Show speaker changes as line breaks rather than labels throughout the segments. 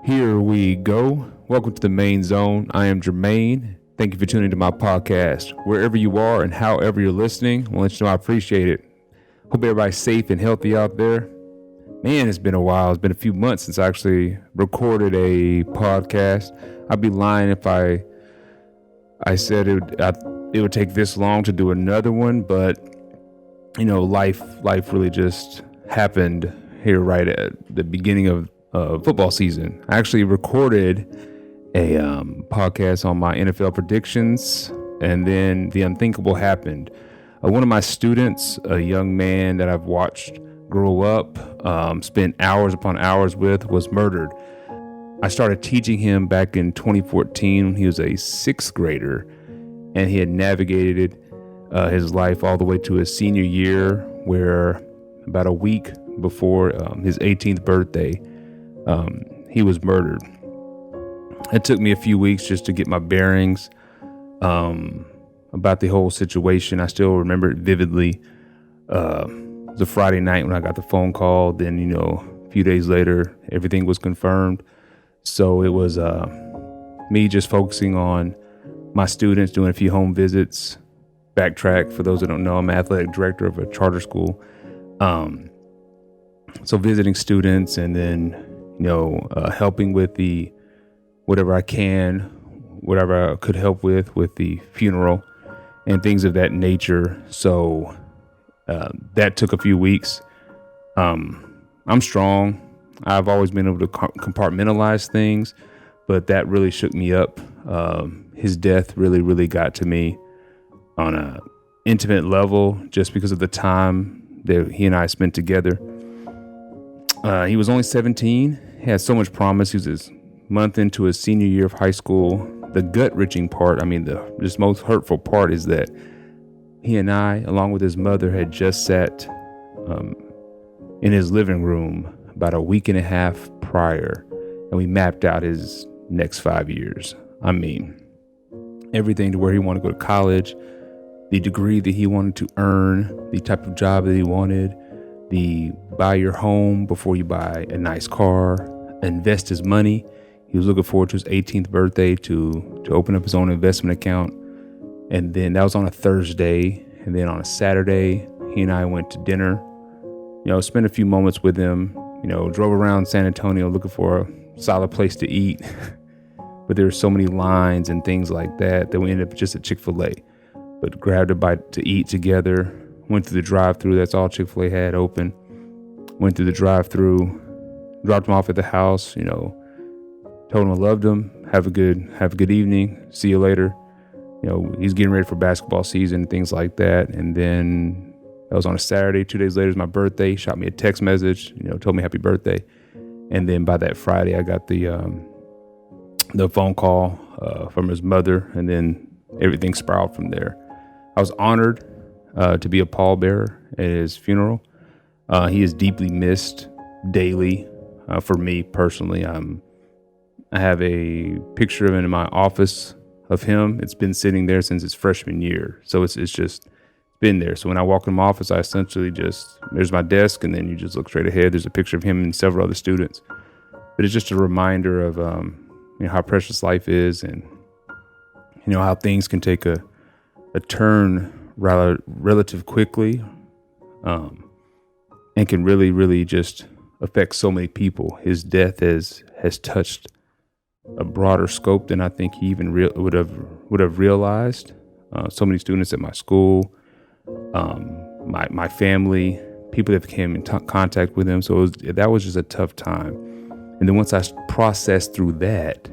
Here we go. Welcome to the Maine Zone. I am Jermaine. Thank you for tuning to my podcast. Wherever you are and however you're listening, I want to let you know I appreciate it. Hope everybody's safe and healthy out there. Man, it's been a while. It's been a few months since I actually recorded a podcast. I'd be lying if I said it would take this long to do another one, but life really just happened here right at the beginning of football season. I actually recorded a podcast on my NFL predictions, and then the unthinkable happened. One of my students, a young man that I've watched grow up, spent hours upon hours with, was murdered. I started teaching him back in 2014 when he was a sixth grader, and he had navigated his life all the way to his senior year, where about a week before his 18th birthday, he was murdered. It took me a few weeks just to get my bearings about the whole situation. I still remember it vividly. It was a Friday night when I got the phone call. Then, a few days later, everything was confirmed. So it was me just focusing on my students, doing a few home visits. Backtrack, for those that don't know, I'm an athletic director of a charter school. So visiting students and then helping with the whatever I could help with the funeral and things of that nature. So that took a few weeks. I'm strong. I've always been able to compartmentalize things, but that really shook me up. His death really got to me on a intimate level just because of the time that he and I spent together. He was only 17. He had so much promise. He was a month into his senior year of high school. The gut-wrenching part, the just most hurtful part, is that he and I, along with his mother, had just sat in his living room about a week and a half prior, and we mapped out his next 5 years. Everything to where he wanted to go to college, the degree that he wanted to earn, the type of job that he wanted, the buy your home before you buy a nice car, invest his money. He was looking forward to his 18th birthday to open up his own investment account. And then that was on a Thursday. And then on a Saturday, he and I went to dinner, spent a few moments with him, drove around San Antonio looking for a solid place to eat. But there were so many lines and things like that we ended up just at Chick-fil-A. But grabbed a bite to eat together, went through the drive-thru. That's all Chick-fil-A had open. Went through the drive-thru, dropped him off at the house, told him I loved him. Have a good evening. See you later. He's getting ready for basketball season, things like that. And then that was on a Saturday. 2 days later is my birthday. He shot me a text message, told me happy birthday. And then by that Friday, I got the phone call from his mother, and then everything spiraled from there. I was honored to be a pallbearer at his funeral. He is deeply missed daily. For me personally, I have a picture of him in my office of him. It's been sitting there since his freshman year, so it's just been there. So when I walk in my office, I essentially there's my desk, and then you just look straight ahead. There's a picture of him and several other students. But it's just a reminder of how precious life is, and how things can take a turn relative quickly, and can really just affect so many people. His death has touched a broader scope than I think he even would have realized. So many students at my school, my family, people that came in contact with him. So that was just a tough time. And then once I processed through that,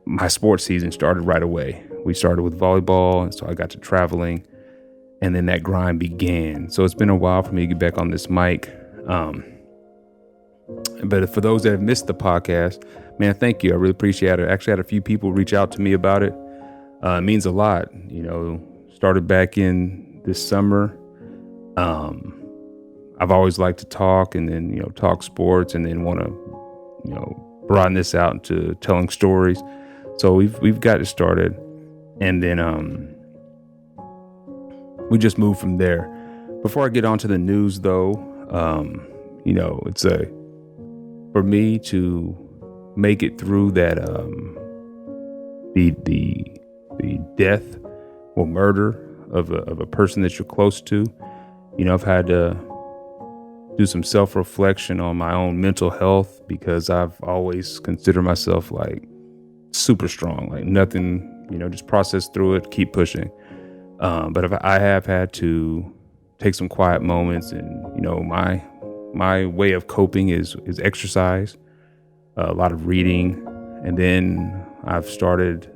my sports season started right away. We started with volleyball, and so I got to traveling, and then that grind began. So it's been a while for me to get back on this mic. But for those that have missed the podcast, man, thank you. I really appreciate it. I actually had a few people reach out to me about it. It means a lot. Started back in this summer. I've always liked to talk, and then, talk sports, and then want to, broaden this out into telling stories. So we've got it started, and then we just moved from there. Before I get on to the news, though, it's for me to make it through that the death or murder of a person that you're close to. I've had to do some self-reflection on my own mental health, because I've always considered myself like super strong, like nothing, just process through it, keep pushing. But if I have had to take some quiet moments, and my way of coping is exercise, a lot of reading, and then I've started,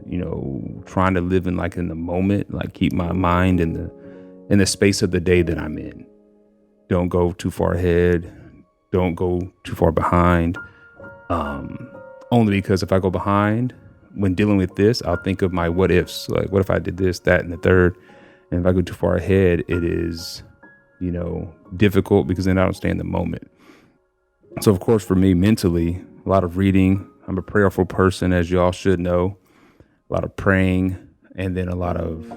trying to live in the moment, like keep my mind in the space of the day that I'm in. Don't go too far ahead. Don't go too far behind. Only because if I go behind when dealing with this, I'll think of my what ifs. Like, what if I did this, that, and the third? And if I go too far ahead, it is, difficult, because then I don't stay in the moment. So, of course, for me mentally, a lot of reading. I'm a prayerful person, as you all should know. A lot of praying, and then a lot of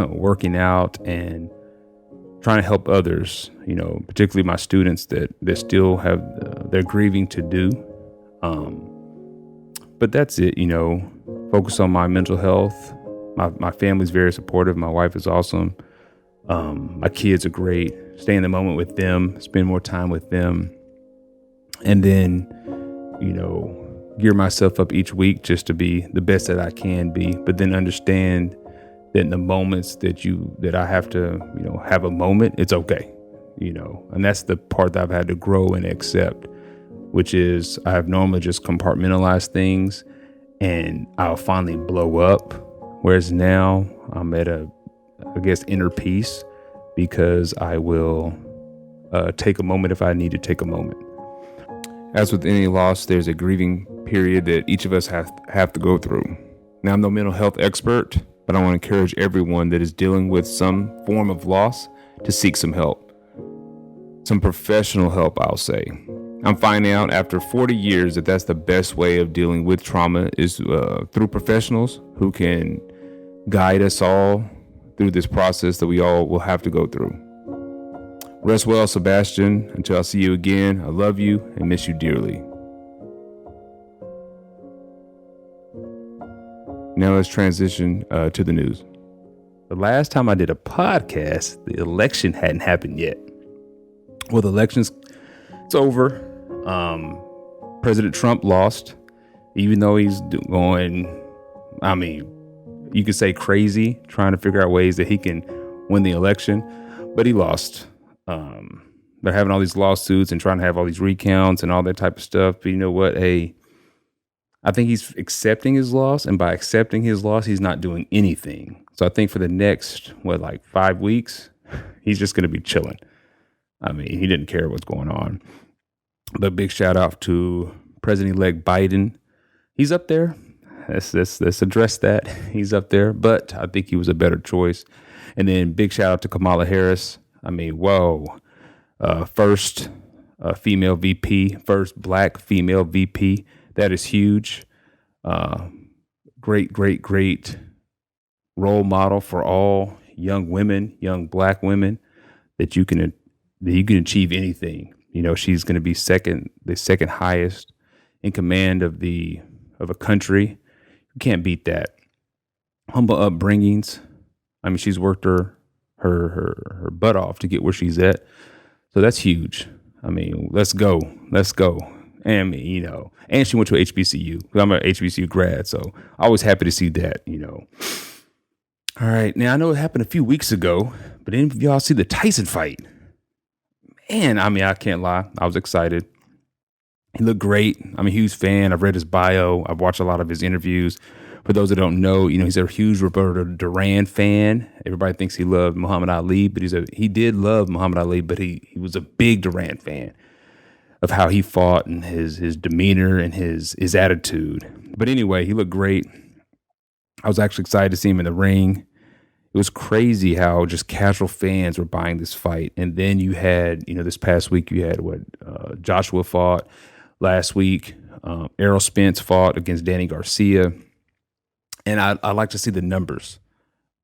working out and trying to help others, particularly my students that still have their grieving to do. But that's it, focus on my mental health. My family's very supportive. My wife is awesome. My kids are great. Stay in the moment with them, spend more time with them. And then, gear myself up each week just to be the best that I can be, but then understand that in the moments that I have to, have a moment, it's okay, and that's the part that I've had to grow and accept, which is I have normally just compartmentalized things and I'll finally blow up. Whereas now I'm at inner peace, because I will take a moment if I need to take a moment. As with any loss, there's a grieving period that each of us have to go through. Now, I'm no mental health expert, but I want to encourage everyone that is dealing with some form of loss to seek some help. Some professional help, I'll say. I'm finding out after 40 years that that's the best way of dealing with trauma is through professionals who can guide us all through this process that we all will have to go through. Rest well, Sebastian. Until I see you again, I love you and miss you dearly. Now let's transition to the news. The last time I did a podcast, the election hadn't happened yet. Well, the election's it's over. President Trump lost, even though he's going, you could say crazy, trying to figure out ways that he can win the election, but he lost. They're having all these lawsuits and trying to have all these recounts and all that type of stuff. But you know what? Hey, I think he's accepting his loss, and by accepting his loss, he's not doing anything. So I think for the next, 5 weeks, he's just going to be chilling. He didn't care what's going on. But big shout out to President-elect Biden. He's up there. Let's address that. He's up there, but I think he was a better choice. And then big shout out to Kamala Harris. First female VP, first black female VP. That is huge. Great role model for all young women, young black women, that you can achieve anything. She's going to be the second highest in command of a country. You can't beat that. Humble upbringings. She's worked her butt off to get where she's at. So that's huge. Let's go. And and she went to HBCU. I'm an HBCU grad, so always happy to see that, All right. Now, I know it happened a few weeks ago, but any of y'all see the Tyson fight? Man, I can't lie. I was excited. He looked great. I'm a huge fan. I've read his bio. I've watched a lot of his interviews. For those that don't know, he's a huge Roberto Duran fan. Everybody thinks he loved Muhammad Ali, but he did love Muhammad Ali, but he was a big Duran fan of how he fought and his demeanor and his attitude. But anyway, he looked great. I was actually excited to see him in the ring. It was crazy how just casual fans were buying this fight. And then you had, this past week, you had Joshua fought. Last week, Errol Spence fought against Danny Garcia. And I like to see the numbers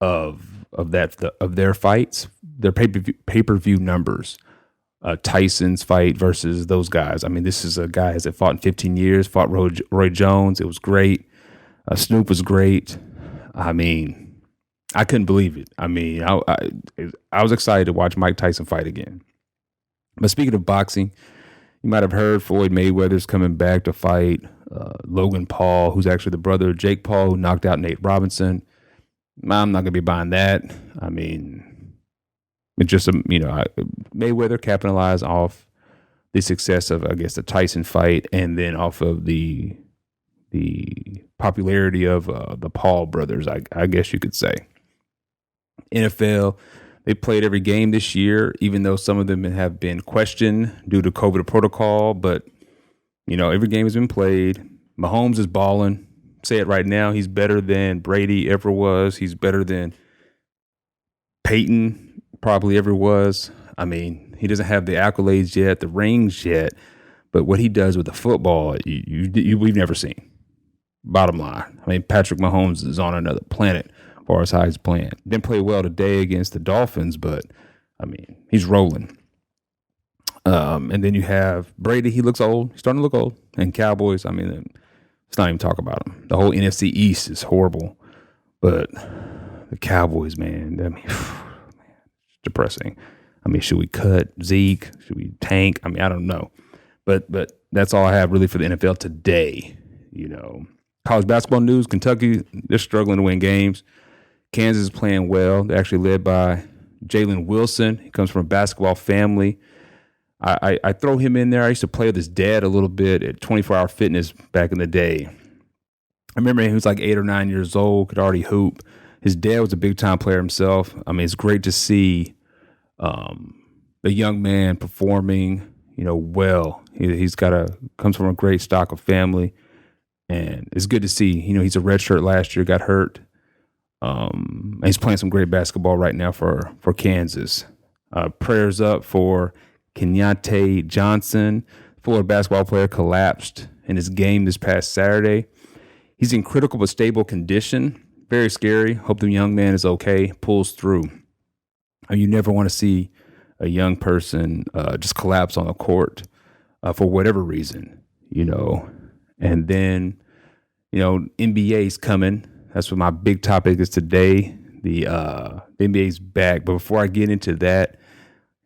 of their fights, their pay-per-view numbers Tyson's fight versus those guys. I mean, this is a guy that fought in 15 years, fought Roy Jones. It was great. Snoop was great. I mean, I couldn't believe it. I mean, I was excited to watch Mike Tyson fight again. But speaking of boxing, you might have heard Floyd Mayweather's coming back to fight Logan Paul, who's actually the brother of Jake Paul, who knocked out Nate Robinson. I'm not going to be buying that. I mean, it's just, Mayweather capitalized off the success of, I guess, the Tyson fight, and then off of the popularity of the Paul brothers, I guess you could say. NFL, they played every game this year, even though some of them have been questioned due to COVID protocol. But, every game has been played. Mahomes is balling. Say it right now. He's better than Brady ever was. He's better than Peyton probably ever was. I mean, he doesn't have the accolades yet, the rings yet. But what he does with the football, we've never seen. Bottom line. I mean, Patrick Mahomes is on another planet as far as how he's playing. Didn't play well today against the Dolphins, but, I mean, he's rolling. And then you have Brady. He looks old. He's starting to look old. And Cowboys, I mean, let's not even talk about them. The whole NFC East is horrible. But the Cowboys, man, I mean, it's depressing. I mean, should we cut Zeke? Should we tank? I mean, I don't know. But that's all I have really for the NFL today. College basketball news, Kentucky, they're struggling to win games. Kansas is playing well. They're actually led by Jalen Wilson. He comes from a basketball family. I throw him in there. I used to play with his dad a little bit at 24-Hour Fitness back in the day. I remember he was like 8 or 9 years old, could already hoop. His dad was a big-time player himself. I mean, it's great to see a young man performing, well. He's comes from a great stock of family. And it's good to see, he's a redshirt last year, got hurt. And he's playing some great basketball right now for Kansas. Prayers up for Kenyatte Johnson. Florida basketball player collapsed in his game this past Saturday. He's in critical but stable condition. Very scary. Hope the young man is okay, pulls through. You never want to see a young person just collapse on the court for whatever reason, And then, NBA's coming. That's what my big topic is today. The NBA's back. But before I get into that,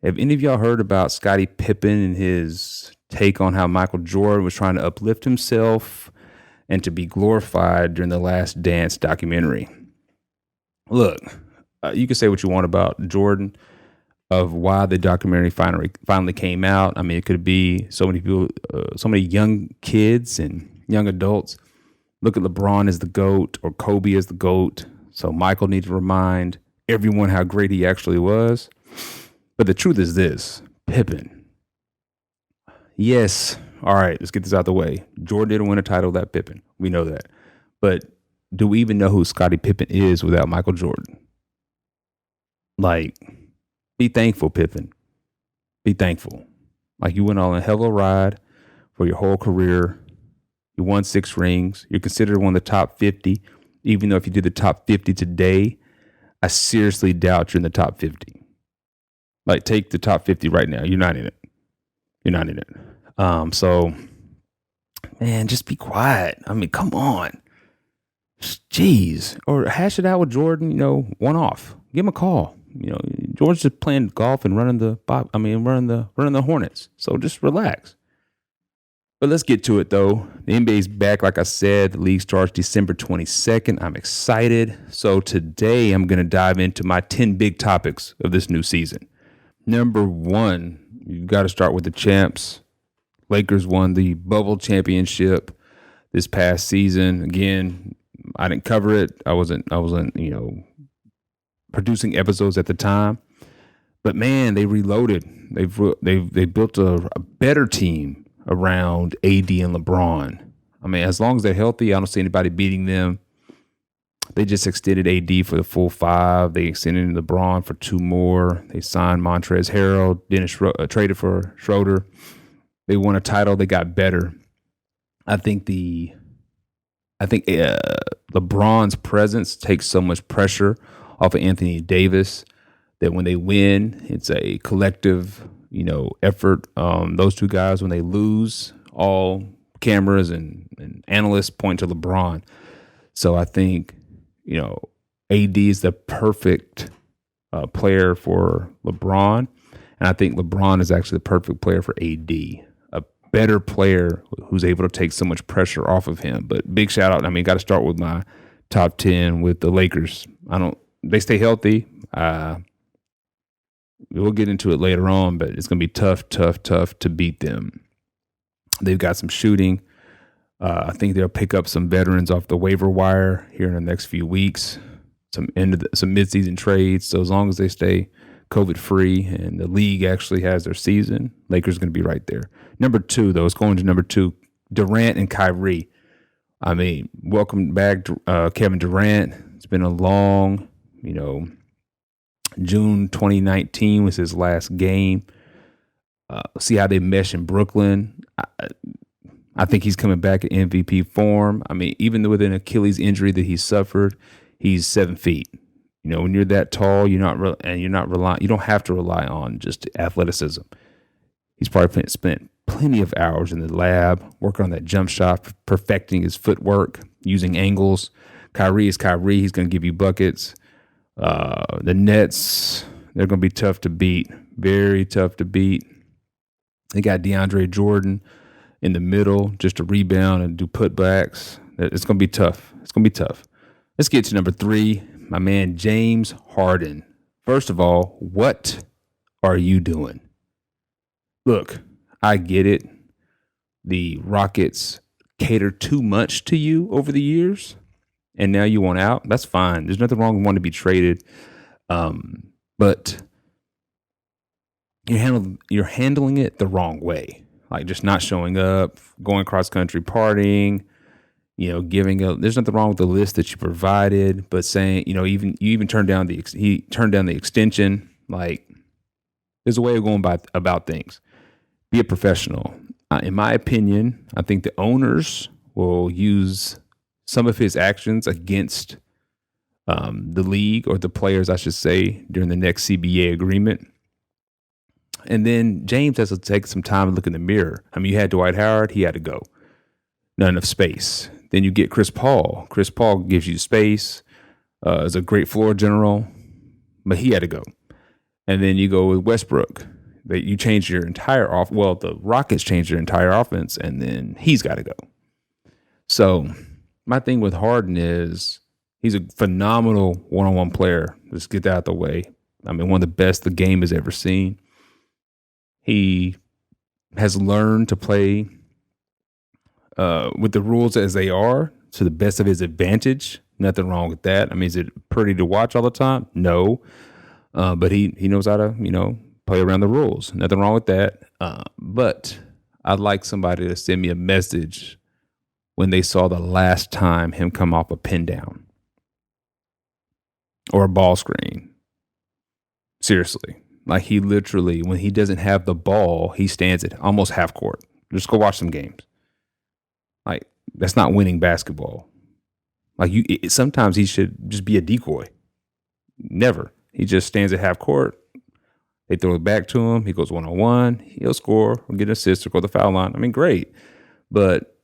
have any of y'all heard about Scottie Pippen and his take on how Michael Jordan was trying to uplift himself and to be glorified during the Last Dance documentary? Look, you can say what you want about Jordan, of why the documentary finally came out. I mean, it could be so many people, so many young kids and young adults look at LeBron as the GOAT or Kobe as the GOAT. So Michael needs to remind everyone how great he actually was. But the truth is this, Pippen. Yes. All right, let's get this out of the way. Jordan didn't win a title without Pippen. We know that. But do we even know who Scottie Pippen is without Michael Jordan? Like, be thankful, Pippen. Be thankful. Like, you went on a hell of a ride for your whole career. You won 6 rings. You're considered one of the top 50. Even though if you did the top 50 today, I seriously doubt you're in the top 50. Like, take the top 50 right now. You're not in it. You're not in it. So, man, just be quiet. I mean, come on. Jeez. Or hash it out with Jordan, one off. Give him a call. George's just playing golf and running the Hornets. So just relax. But let's get to it, though. The NBA's back, like I said. The league starts December 22nd. I'm excited. So today I'm going to dive into my 10 big topics of this new season. Number 1, you've got to start with the champs. Lakers won the bubble championship this past season. Again, I didn't cover it. I wasn't, producing episodes at the time. But man, they reloaded. They built a better team around AD and LeBron. I mean, as long as they're healthy, I don't see anybody beating them. They just extended AD for the full 5. They extended LeBron for 2 more. They signed Montrezl Harrell. Traded for Schroeder. They won a title. They got better. I think LeBron's presence takes so much pressure off of Anthony Davis that when they win, it's a collective effort. Those two guys, when they lose, all cameras and analysts point to LeBron. So I think, AD is the perfect player for LeBron. And I think LeBron is actually the perfect player for AD, a better player who's able to take so much pressure off of him. But big shout out. Got to start with my top 10 with the Lakers. They stay healthy. We'll get into it later on, but it's going to be tough to beat them. They've got some shooting. I think they'll pick up some veterans off the waiver wire here in the next few weeks. Some midseason trades. So as long as they stay COVID free and the league actually has their season, Lakers are going to be right there. Number 2, though, it's going to number 2, Durant and Kyrie. Welcome back, Kevin Durant. It's been a long, June 2019 was his last game. See how they mesh in Brooklyn. I think he's coming back in MVP form. Even with an Achilles injury that he suffered, he's 7 feet. When you're that tall, you don't have to rely on just athleticism. He's probably spent plenty of hours in the lab working on that jump shot, perfecting his footwork, using angles. Kyrie is Kyrie. He's going to give you buckets. The Nets, they're going to be tough to beat. Very tough to beat. They got DeAndre Jordan in the middle just to rebound and do putbacks. It's going to be tough. Let's get to number 3, my man James Harden. First of all, what are you doing? Look, I get it. The Rockets cater too much to you over the years, and now you want out. That's fine. There's nothing wrong with wanting to be traded. But you're handling it the wrong way. Like just not showing up, going cross country partying, there's nothing wrong with the list that you provided, but saying, you turned down the extension. Like there's a way of going about things. Be a professional. In my opinion, I think the owners will use some of his actions against the league, or the players, I should say, during the next CBA agreement. And then James has to take some time and look in the mirror. You had Dwight Howard, he had to go. Not enough space. Then you get Chris Paul. Chris Paul gives you space, is a great floor general, but he had to go. And then you go with Westbrook. You change your entire the Rockets changed their entire offense, and then he's got to go. So my thing with Harden is he's a phenomenal one-on-one player. Let's get that out of the way. One of the best the game has ever seen. He has learned to play with the rules as they are to the best of his advantage. Nothing wrong with that. Is it pretty to watch all the time? No. But he knows how to, play around the rules. Nothing wrong with that. But I'd like somebody to send me a message when they saw the last time him come off a pin down or a ball screen. Seriously. Like he literally, when he doesn't have the ball, he stands at almost half court. Just go watch some games. Like that's not winning basketball. Like sometimes he should just be a decoy. Never. He just stands at half court. They throw it back to him. He goes one-on-one. He'll score or get an assist or go to the foul line. Great. But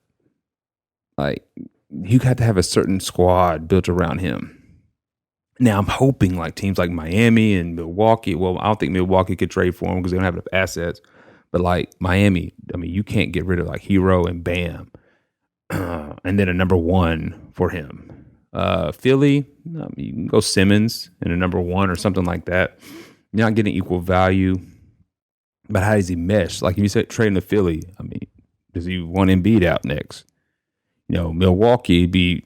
like you got to have a certain squad built around him. Now, I'm hoping like teams like Miami and Milwaukee. Well, I don't think Milwaukee could trade for him because they don't have enough assets. But like Miami, you can't get rid of like Hero and Bam. And then a number 1 for him. Philly, you can go Simmons in a number 1 or something like that. You're not getting equal value. But how does he mesh? Like if you said trading to Philly, does he want Embiid out next? Milwaukee be,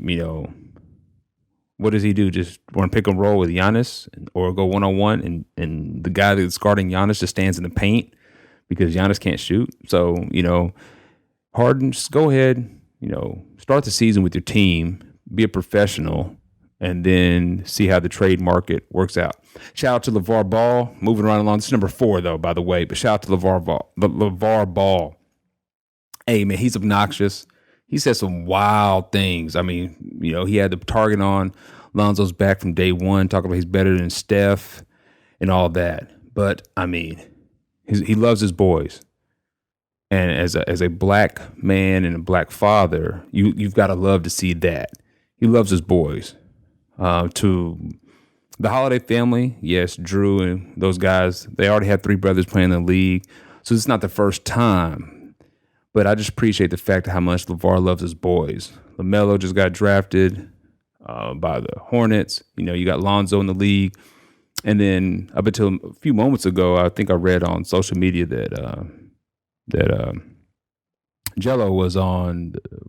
what does he do? Just want to pick and roll with Giannis or go one-on-one and the guy that's guarding Giannis just stands in the paint because Giannis can't shoot. So, Harden, just go ahead, start the season with your team, be a professional, and then see how the trade market works out. Shout out to LeVar Ball. Moving right along. This is number 4, though, by the way. But shout out to LeVar Ball. Hey, man, he's obnoxious. He said some wild things. He had the target on Lonzo's back from day one, talking about he's better than Steph and all that. But, He loves his boys. And as a black man and a black father, you've got to love to see that. He loves his boys. To the Holiday family, yes, Drew and those guys, they already had 3 brothers playing in the league. So it's not the first time. But I just appreciate the fact of how much LeVar loves his boys. LaMelo just got drafted by the Hornets. You got Lonzo in the league. And then up until a few moments ago, I think I read on social media that Jello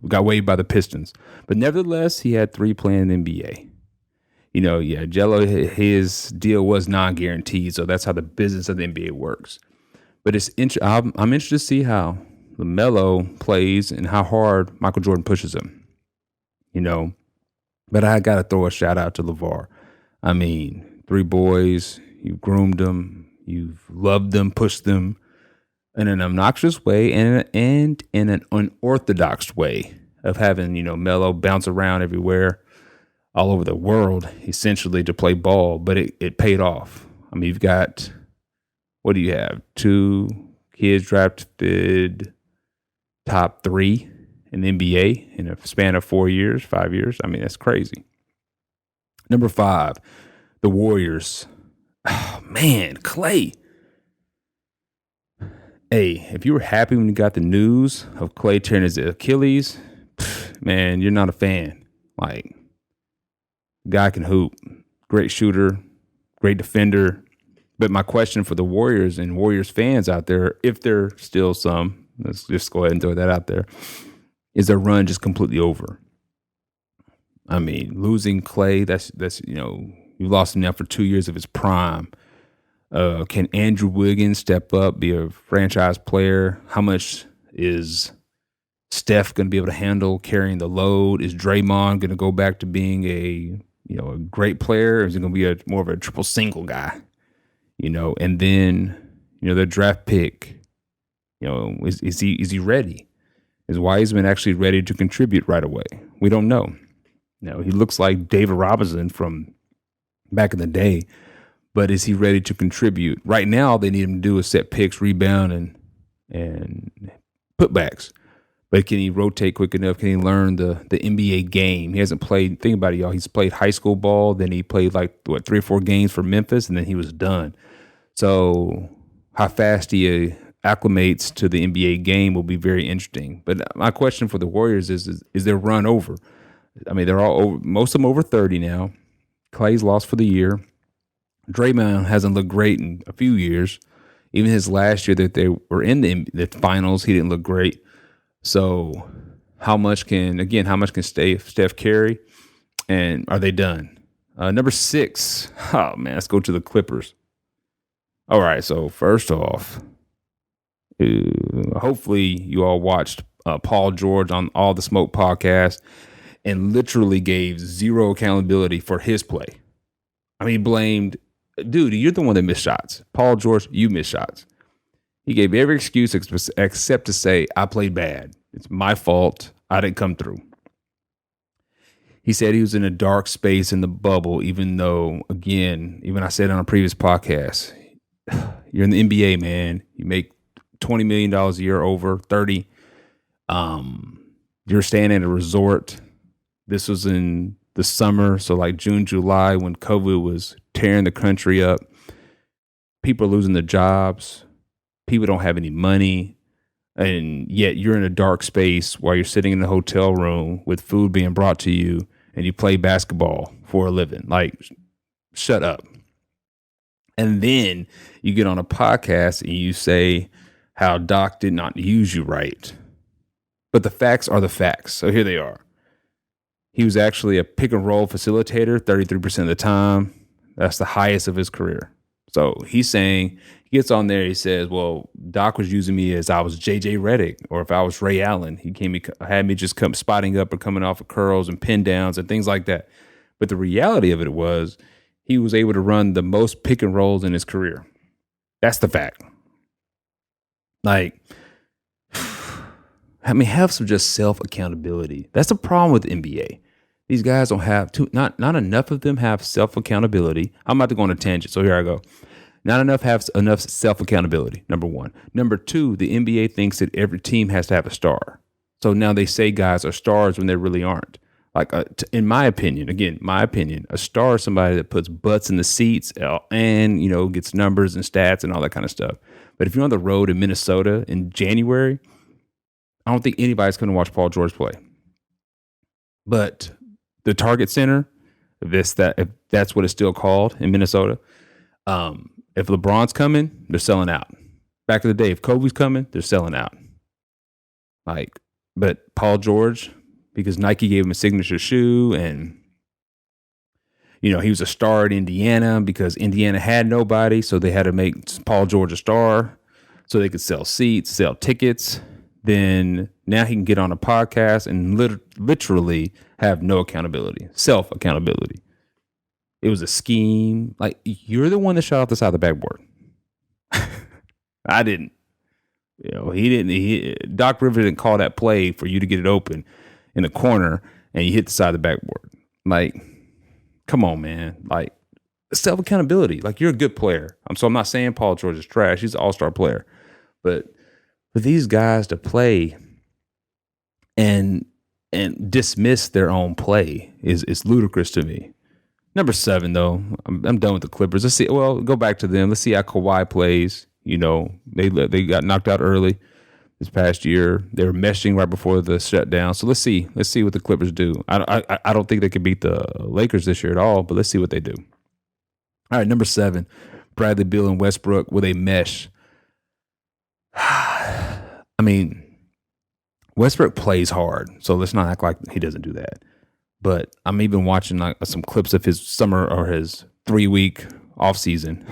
got waived by the Pistons. But nevertheless, he had 3 playing in the NBA. Jello, his deal was non-guaranteed, so that's how the business of the NBA works. But I'm interested to see how LaMelo plays and how hard Michael Jordan pushes him. But I got to throw a shout out to LeVar. I mean, 3 boys, you've groomed them, you've loved them, pushed them in an obnoxious way and in an unorthodox way of having, Melo bounce around everywhere, all over the world, essentially to play ball. But it paid off. I mean, you've got, what do you have? 2 kids drafted top 3 in the NBA in a span of 5 years. I mean, that's crazy. Number 5, the Warriors. Oh, man, Clay. Hey, if you were happy when you got the news of Clay tearing his Achilles, man, you're not a fan. Like, guy can hoop. Great shooter, great defender. But my question for the Warriors and Warriors fans out there, if there still some, let's just go ahead and throw that out there, is their run just completely over? I mean, losing Clay, that's you lost him now for 2 years of his prime. Can Andrew Wiggins step up, be a franchise player? How much is Steph going to be able to handle carrying the load? Is Draymond going to go back to being a great player? Or is he going to be more of a triple single guy? And then, their draft pick, is he ready? Is Wiseman actually ready to contribute right away? We don't know. He looks like David Robinson from back in the day, but is he ready to contribute? Right now, they need him to do is set picks, rebound, and putbacks. But can he rotate quick enough? Can he learn the NBA game? He hasn't played. Think about it, y'all. He's played high school ball. Then he played 3 or 4 games for Memphis, and then he was done. So how fast he acclimates to the NBA game will be very interesting. But my question for the Warriors is their run over? I mean, they're all over. Most of them over 30 now. Clay's lost for the year. Draymond hasn't looked great in a few years. Even his last year that they were in the finals, he didn't look great. So how much can Steph carry? And are they done? Number 6. Oh, man, let's go to the Clippers. All right, so first off, hopefully you all watched Paul George on All the Smoke podcast and literally gave zero accountability for his play. I mean, he blamed, dude, you're the one that missed shots. Paul George, you missed shots. He gave every excuse except to say, I played bad. It's my fault. I didn't come through. He said he was in a dark space in the bubble, even though, again, even I said on a previous podcast, you're in the NBA, man. You make $20 million a year, over 30. You're staying at a resort. This was in the summer, so like June, July, when COVID was tearing the country up. People are losing their jobs. People don't have any money. And yet you're in a dark space while you're sitting in a hotel room with food being brought to you and you play basketball for a living. Like, shut up. And then you get on a podcast and you say how Doc did not use you right. But the facts are the facts. So here they are. He was actually a pick and roll facilitator 33% of the time. That's the highest of his career. So he's saying, he gets on there, he says, well, Doc was using me as I was JJ Redick, or if I was Ray Allen. He had me just come spotting up or coming off of curls and pin downs and things like that. But the reality of it was he was able to run the most pick and rolls in his career. That's the fact. Like, I mean, have some just self-accountability. That's the problem with the NBA. These guys don't have not enough of them have self-accountability. I'm about to go on a tangent, so here I go. Not enough have enough self accountability. Number one. Number two, the NBA thinks that every team has to have a star. So now they say guys are stars when they really aren't. Like, in my opinion, a star is somebody that puts butts in the seats and, gets numbers and stats and all that kind of stuff. But if you're on the road in Minnesota in January, I don't think anybody's going to watch Paul George play. But the Target Center, if that's what it's still called in Minnesota, if LeBron's coming, they're selling out. Back in the day, if Kobe's coming, they're selling out. But Paul George, because Nike gave him a signature shoe, and he was a star at Indiana because Indiana had nobody, so they had to make Paul George a star so they could sell seats, sell tickets. Then now he can get on a podcast and literally have no accountability, self accountability. It was a scheme. Like, you're the one that shot off the side of the backboard. I didn't. He didn't. Doc Rivers didn't call that play for you to get it open in the corner and you hit the side of the backboard. Like, come on, man. Like, self accountability. Like, you're a good player. So I'm not saying Paul George is trash. He's an all-star player. But for these guys to play and dismiss their own play is ludicrous to me. Number 7, though, I'm done with the Clippers. Let's see. Well, go back to them. Let's see how Kawhi plays. They got knocked out early this past year. They were meshing right before the shutdown. So let's see what the Clippers do. I don't think they could beat the Lakers this year at all, but let's see what they do. All right, number 7, Bradley Beal and Westbrook. Will they mesh? I mean, Westbrook plays hard, so let's not act like he doesn't do that. But I'm even watching some clips of his summer or his 3-week off season,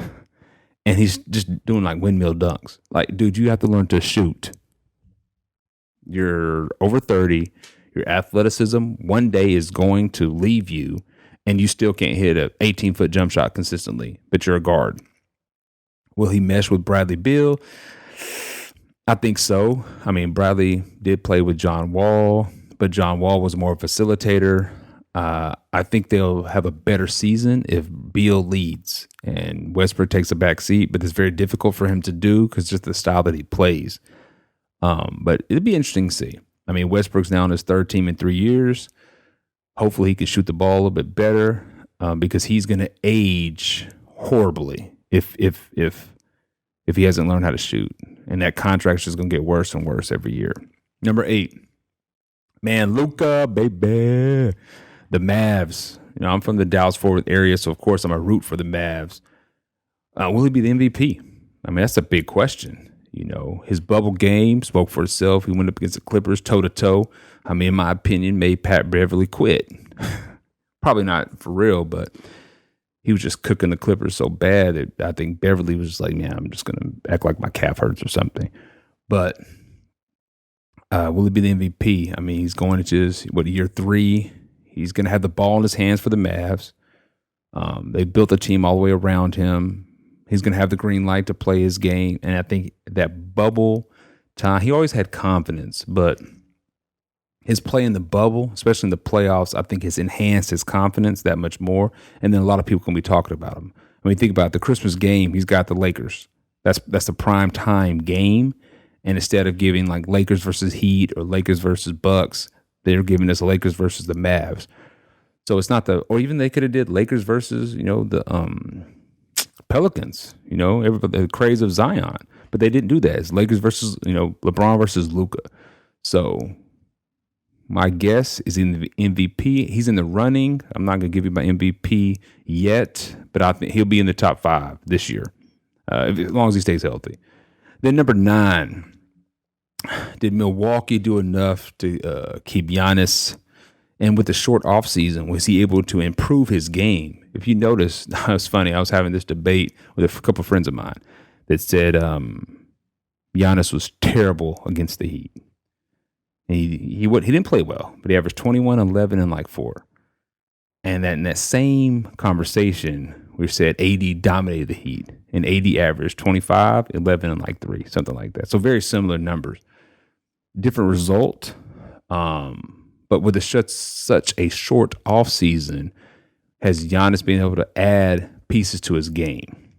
and he's just doing like windmill dunks. Like, dude, you have to learn to shoot. You're over 30. Your athleticism one day is going to leave you, and you still can't hit an 18-foot jump shot consistently, but you're a guard. Will he mesh with Bradley Beal? I think so. I mean, Bradley did play with John Wall, but John Wall was more a facilitator. I think they'll have a better season if Beal leads and Westbrook takes a back seat, but it's very difficult for him to do because just the style that he plays. But it'd be interesting to see. I mean, Westbrook's now on his 3rd team in 3 years. Hopefully he can shoot the ball a little bit better because he's going to age horribly if he hasn't learned how to shoot. And that contract's just going to get worse and worse every year. Number 8, man, Luka, baby. The Mavs. I'm from the Dallas-Fort Worth area, so of course I'm a root for the Mavs. Will he be the MVP? I mean, that's a big question. His bubble game spoke for itself. He went up against the Clippers toe-to-toe. I mean, in my opinion, made Pat Beverly quit. Probably not for real, but he was just cooking the Clippers so bad that I think Beverly was just like, man, I'm just going to act like my calf hurts or something. But will he be the MVP? I mean, he's going into year 3. He's going to have the ball in his hands for the Mavs. They built a team all the way around him. He's going to have the green light to play his game. And I think that bubble time, he always had confidence, but his play in the bubble, especially in the playoffs, I think has enhanced his confidence that much more. And then a lot of people can be talking about him. I mean, think about it, the Christmas game, he's got the Lakers. That's the prime time game. And instead of giving like Lakers versus Heat or Lakers versus Bucks, they're giving us Lakers versus the Mavs. So it's not or even they could have did Lakers versus, the Pelicans, everybody, the craze of Zion. But they didn't do that. It's Lakers versus, LeBron versus Luka. So my guess is in the MVP. He's in the running. I'm not going to give you my MVP yet, but I think he'll be in the top 5 this year, as long as he stays healthy. Then number 9. Did Milwaukee do enough to keep Giannis? And with the short offseason, was he able to improve his game? If you notice, it was funny. I was having this debate with a couple of friends of mine that said Giannis was terrible against the Heat. And he didn't play well, but he averaged 21, 11, and like 4. And that in that same conversation, we said AD dominated the Heat. And AD averaged 25, 11, and like 3, something like that. So very similar numbers. Different result. But with such a short offseason, has Giannis been able to add pieces to his game?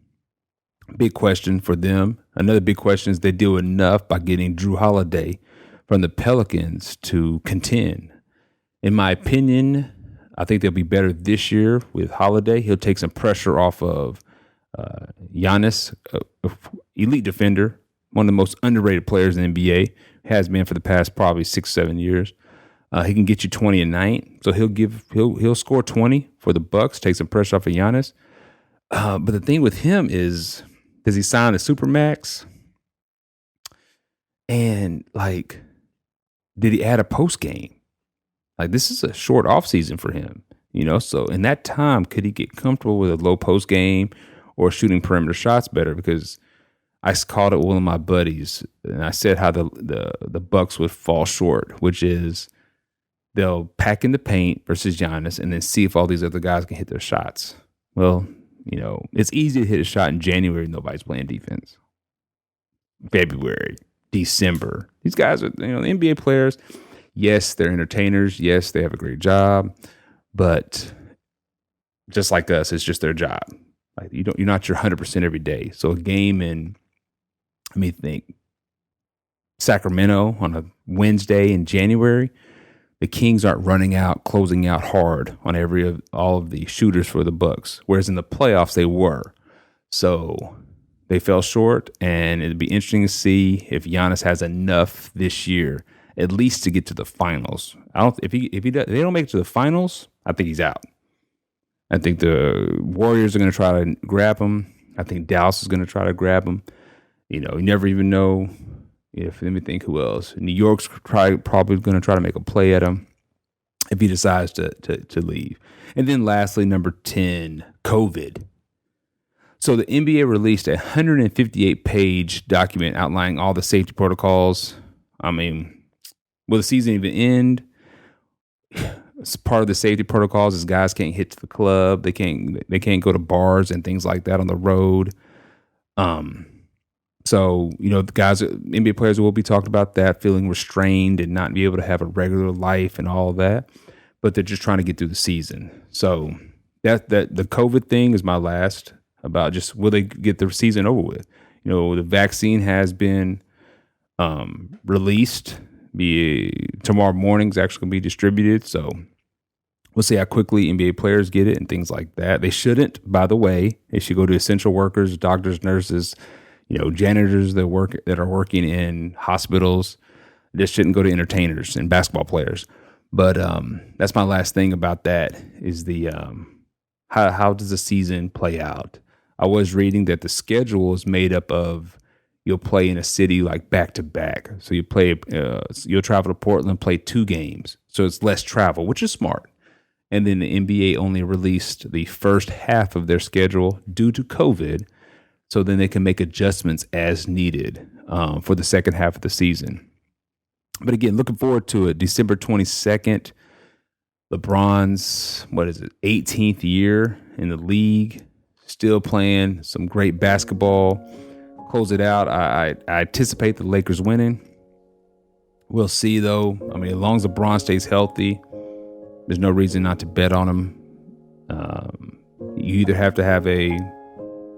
Big question for them. Another big question is they do enough by getting Drew Holiday from the Pelicans to contend. In my opinion, I think they'll be better this year with Holiday. He'll take some pressure off of Giannis, elite defender, one of the most underrated players in the NBA, has been for the past probably 6-7 years. He can get you 20 a night, so he'll score 20 for the Bucks, take some pressure off of Giannis. But the thing with him is, does he sign a supermax? And like, did he add a post game? Like, this is a short offseason for him, So in that time, could he get comfortable with a low post game or shooting perimeter shots better? Because I called it with one of my buddies, and I said how the Bucks would fall short, which is they'll pack in the paint versus Giannis and then see if all these other guys can hit their shots. Well, it's easy to hit a shot in January. Nobody's playing defense. February, December. These guys are, the NBA players. Yes, they're entertainers. Yes, they have a great job. But just like us, it's just their job. Like you're not your 100% every day. So a game in, let me think, Sacramento on a Wednesday in January, the Kings aren't closing out hard on all of the shooters for the Bucks. Whereas in the playoffs, they were. So they fell short, and it'd be interesting to see if Giannis has enough this year, at least to get to the finals. If they don't make it to the finals, I think he's out. I think the Warriors are going to try to grab him. I think Dallas is going to try to grab him. You never even know. Let me think who else. New York's probably going to try to make a play at him if he decides to leave. And then lastly, number 10, COVID. So the NBA released a 158-page document outlining all the safety protocols. I mean, will the season even end? Part of the safety protocols is guys can't hit to the club. They can't go to bars and things like that on the road. So, the guys, NBA players will be talking about that, feeling restrained and not be able to have a regular life and all of that. But they're just trying to get through the season. So that the COVID thing is my last about just will they get the season over with? The vaccine has been released. Tomorrow morning is actually going to be distributed. So we'll see how quickly NBA players get it and things like that. They shouldn't, by the way. They should go to essential workers, doctors, nurses, janitors that are working in hospitals. This shouldn't go to entertainers and basketball players. But that's my last thing about that is the how does the season play out? I was reading that the schedule is made up of you'll play in a city like back to back. So you'll travel to Portland, play 2 games. So it's less travel, which is smart. And then the NBA only released the first half of their schedule due to COVID. So then they can make adjustments as needed for the second half of the season. But again, looking forward to it. December 22nd, LeBron's, 18th year in the league, still playing some great basketball. Close it out. I anticipate the Lakers winning. We'll see, though. I mean, as long as LeBron stays healthy, there's no reason not to bet on him. You either have to have a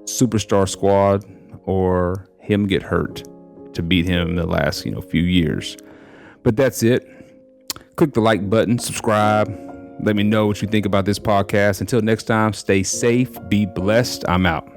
superstar squad or him get hurt to beat him in the last few years. But that's it. Click the like button, subscribe, let me know what you think about this podcast. Until next time, stay safe, be blessed. I'm out.